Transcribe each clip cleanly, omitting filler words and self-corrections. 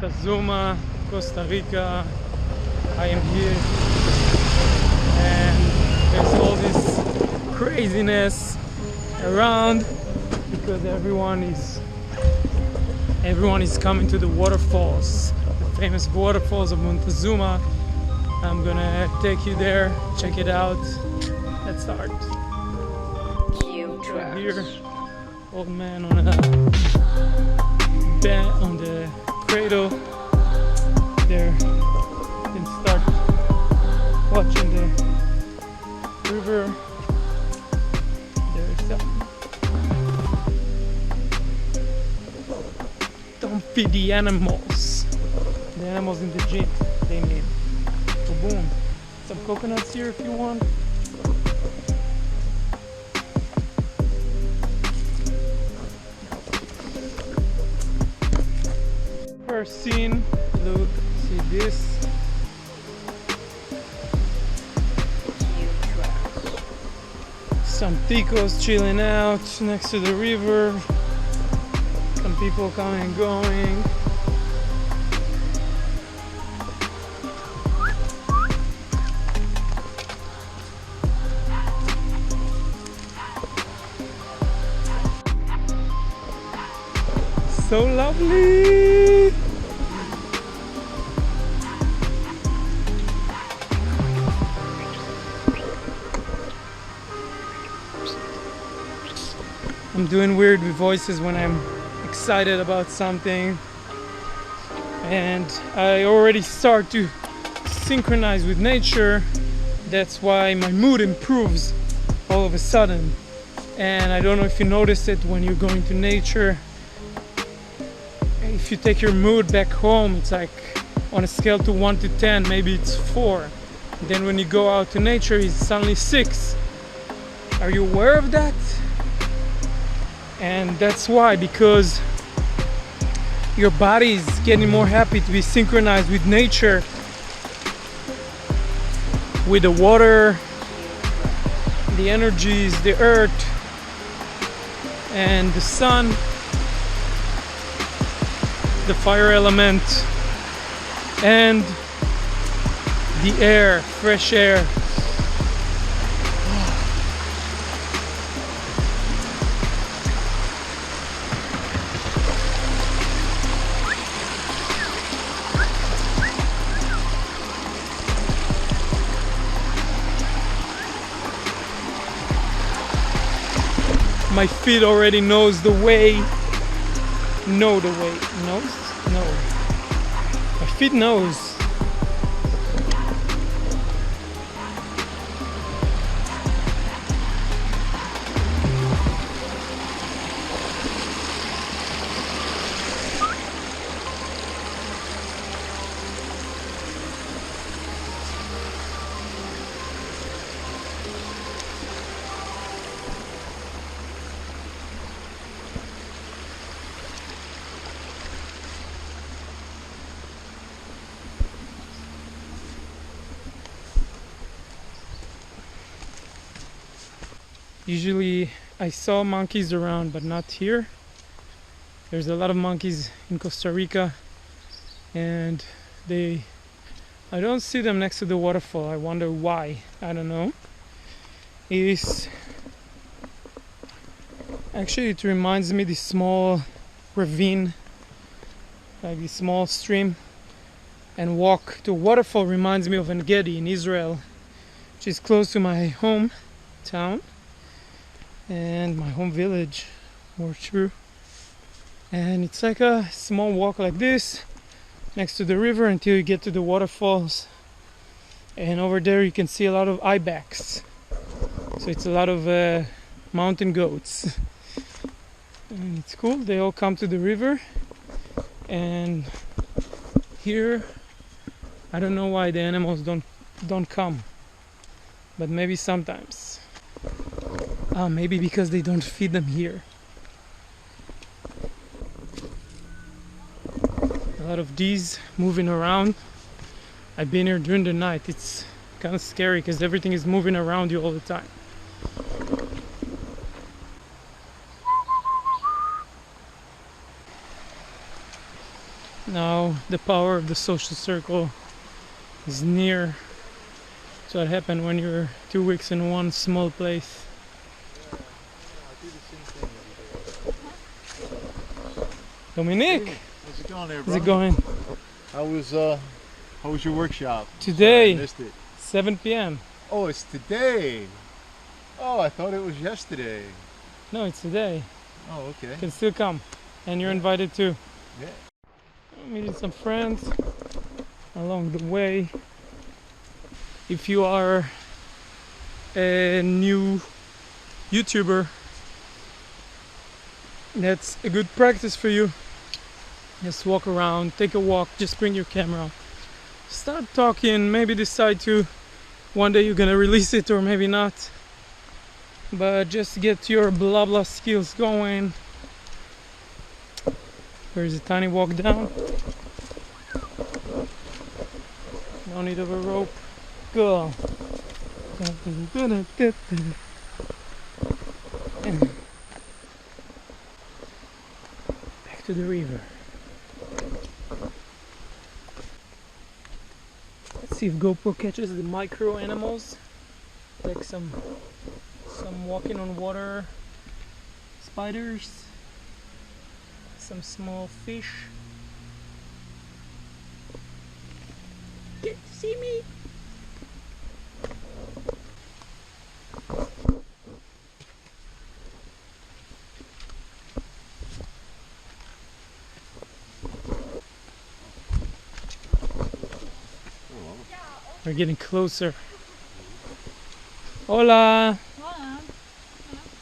Montezuma, Costa Rica. I am here and there's all this craziness around because everyone is coming to the waterfalls, the famous waterfalls of Montezuma. I'm gonna take you there, check it out. Let's start. Right here, old man on a bed on the cradle. There, you can start watching the river. There's some. Don't feed the animals. The animals in the gym, they need. So boom. Some coconuts here if you want. First scene, look, see this. Some ticos chilling out next to the river. Some people coming and going. So lovely! I'm doing weird voices when I'm excited about something, and I already start to synchronize with nature. That's why my mood improves all of a sudden. And I don't know if you notice it when you're going to nature. If you take your mood back home, it's like on a scale to 1 to 10, maybe it's 4. Then when you go out to nature, it's suddenly 6. Are you aware of that? And that's why, because your body is getting more happy to be synchronized with nature, with the water, the energies, the earth, and the sun, the fire element, and the air, fresh air. My feet already knows the way. Know the way. Knows? No. My feet knows. Usually I saw monkeys around, but not here. There's a lot of monkeys in Costa Rica, and I don't see them next to the waterfall. I wonder why. I don't know. Actually, it reminds me of this small ravine, like this small stream, and walk to a waterfall reminds me of 𝑒𝑛-Gedi in Israel, which is close to my hometown and my home village, more true. And it's like a small walk like this next to the river until you get to the waterfalls, and over there you can see a lot of ibex. So it's a lot of mountain goats, and it's cool. They all come to the river, and here I don't know why the animals don't come, but maybe sometimes. Maybe because they don't feed them here. A lot of these moving around. I've been here during the night. It's kind of scary because everything is moving around you all the time. Now the power of the social circle is near. So what happened when you're 2 weeks in one small place. I do the same thing every day. Dominique, Hey, how's it going there, how's bro? it going? How was your workshop? Today, Sorry, I missed it. 7 p.m. Oh, it's today. Oh, I thought it was yesterday. No, it's today. Oh, okay. You can still come. And you're Yeah. invited too. Yeah. I'm meeting some friends along the way. If you are a new YouTuber, that's a good practice for you. Just walk around, take a walk, just bring your camera. Start talking, maybe decide to one day you're gonna release it or maybe not. But just get your blah blah skills going. There's a tiny walk down. No need of a rope. Go. Back to the river. Let's see if GoPro catches the micro animals, like some walking on water spiders, some small fish. Get to see me. We're getting closer. Hola. Hola.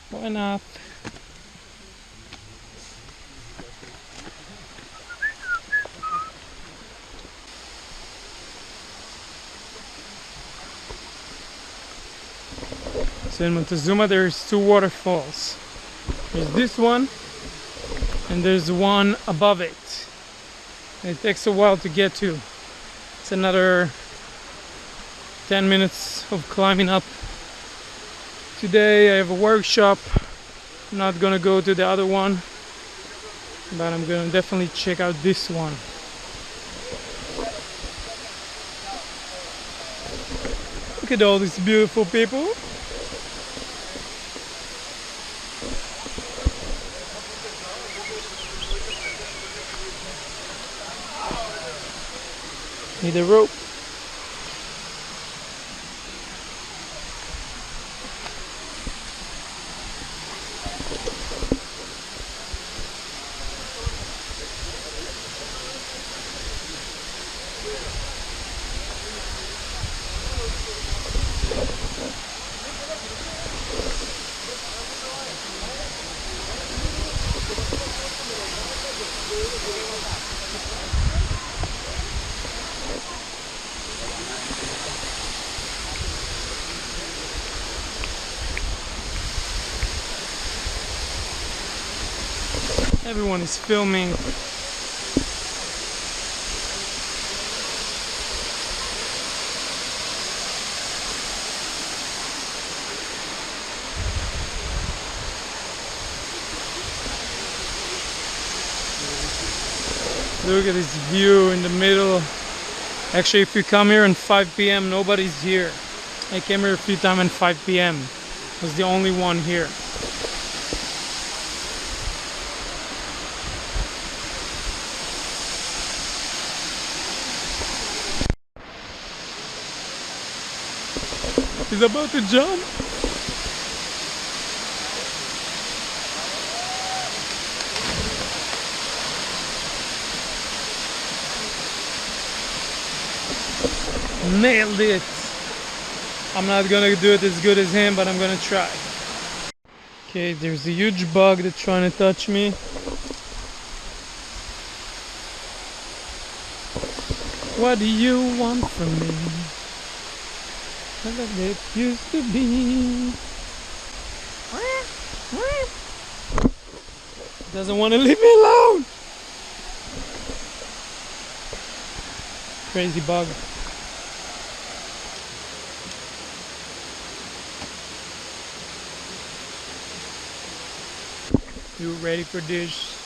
Buenas. So in Montezuma there's two waterfalls. There's this one and there's one above it. And it takes a while to get to. It's another 10 minutes of climbing up. Today I have a workshop. I'm not gonna go to the other one, but I'm gonna definitely check out this one. Look at all these beautiful people. Need a rope. Everyone is filming. Look at this view in the middle. Actually, if you come here at 5 p.m., nobody's here. I came here a few times at 5 p.m. I was the only one here. He's about to jump. Nailed it. I'm not gonna do it as good as him, but I'm gonna try. Okay, there's a huge bug that's trying to touch me. What do you want from me? Like it used to be. Doesn't want to leave me alone. Crazy bug. You ready for this?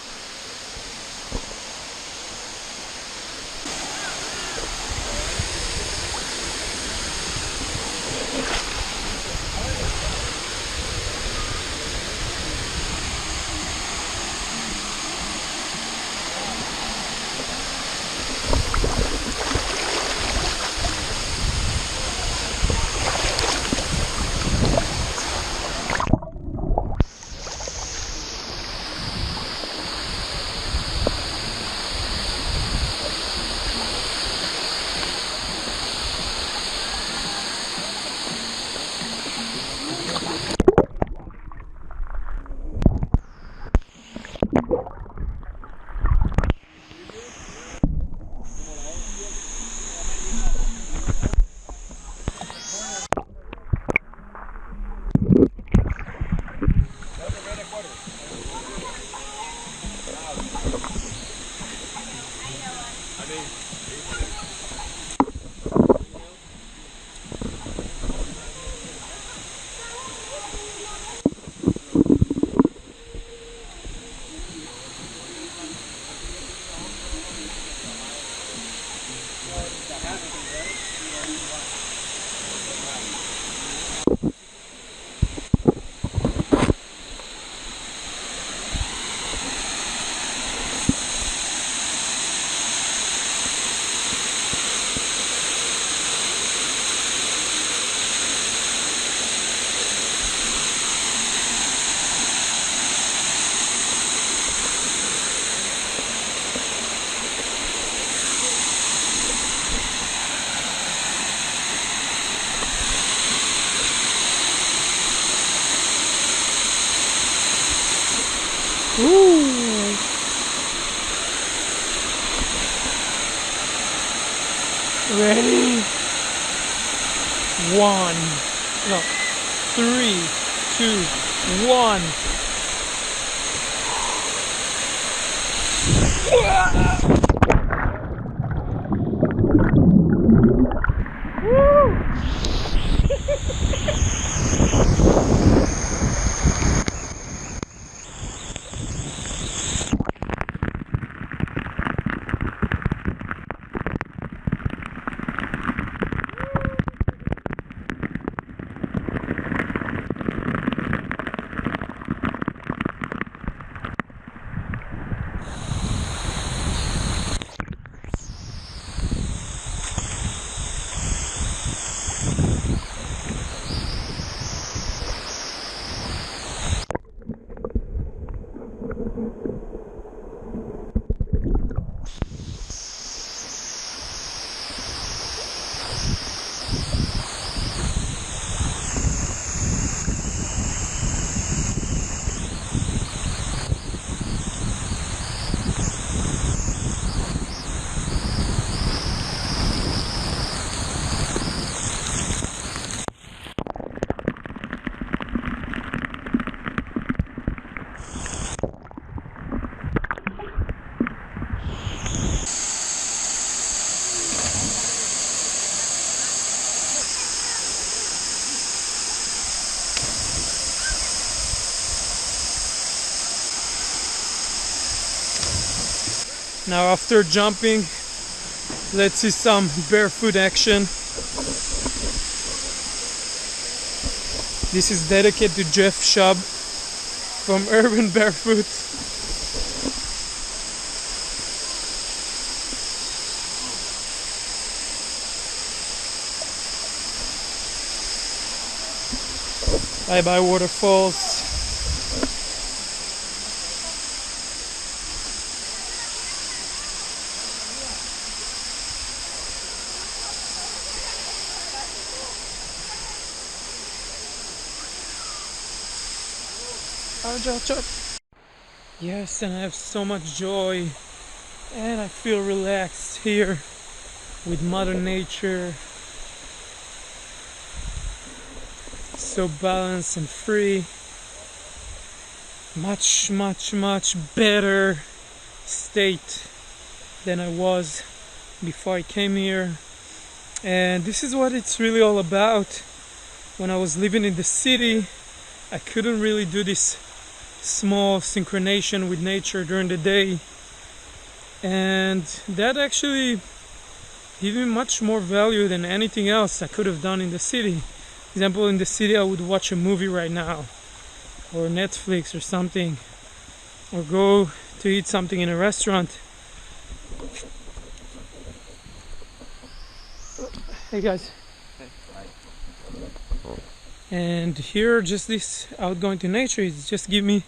Ooh. Ready? 1. No. 3, 2, 1. Now after jumping, let's see some barefoot action. This is dedicated to Jeff Shub from Urban Barefoot. Bye bye Waterfalls. Yes, and I have so much joy and I feel relaxed here with Mother Nature. So balanced and free. Much better state than I was before I came here. And this is what it's really all about. When I was living in the city, I couldn't really do this small synchronization with nature during the day, and that actually gave me much more value than anything else I could have done in the city. For example, in the city I would watch a movie right now, or Netflix or something, or go to eat something in a restaurant. Hey guys. And here, just this outgoing to nature, it just give me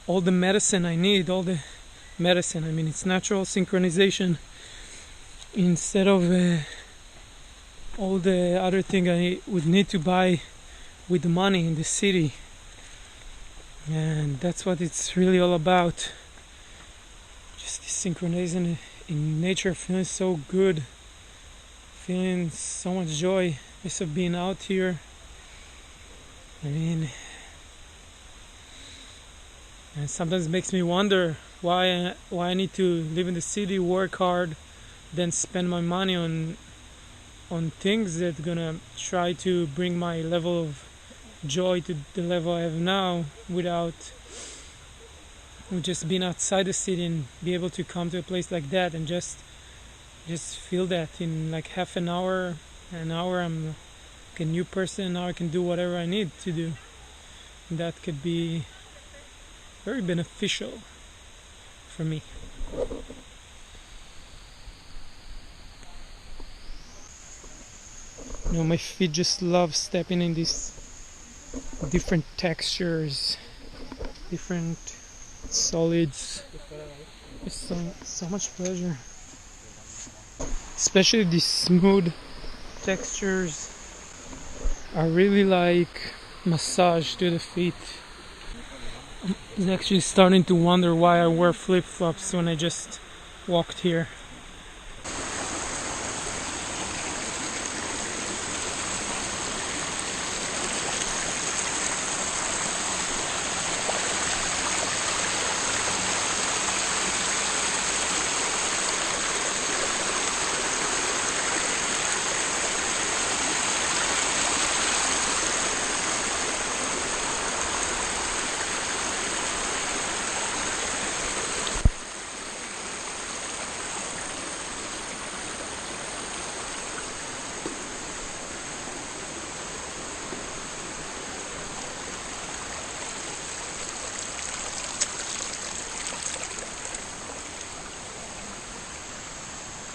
all the medicine I need. All the medicine, I mean, it's natural synchronization instead of all the other thing I would need to buy with the money in the city. And that's what it's really all about. Just synchronizing in nature, feeling so good, feeling so much joy just of being out here. I mean, and sometimes it makes me wonder why I need to live in the city, work hard, than spend my money on things that gonna try to bring my level of joy to the level I have now without just being outside the city and be able to come to a place like that and just feel that in like half an hour I'm like a new person. Now I can do whatever I need to do. That could be very beneficial for me. You know, my feet just love stepping in these different textures, different solids. It's so much pleasure. Especially these smooth textures are really like massage to the feet. I'm actually starting to wonder why I wear flip-flops when I just walked here.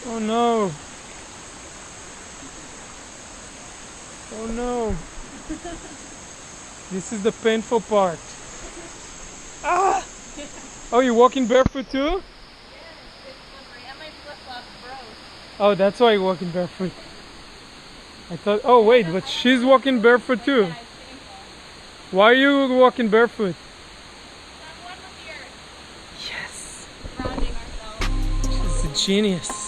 Oh no! Oh no! This is the painful part. Ah! Oh, you're walking barefoot too? Yeah, it's slippery. And my flip-flops broke. Oh, that's why you're walking barefoot. I thought, oh wait, but she's walking barefoot too. Yeah, it's painful. Why are you walking barefoot? I'm one with the earth. Yes! Grounding ourselves. She's a genius.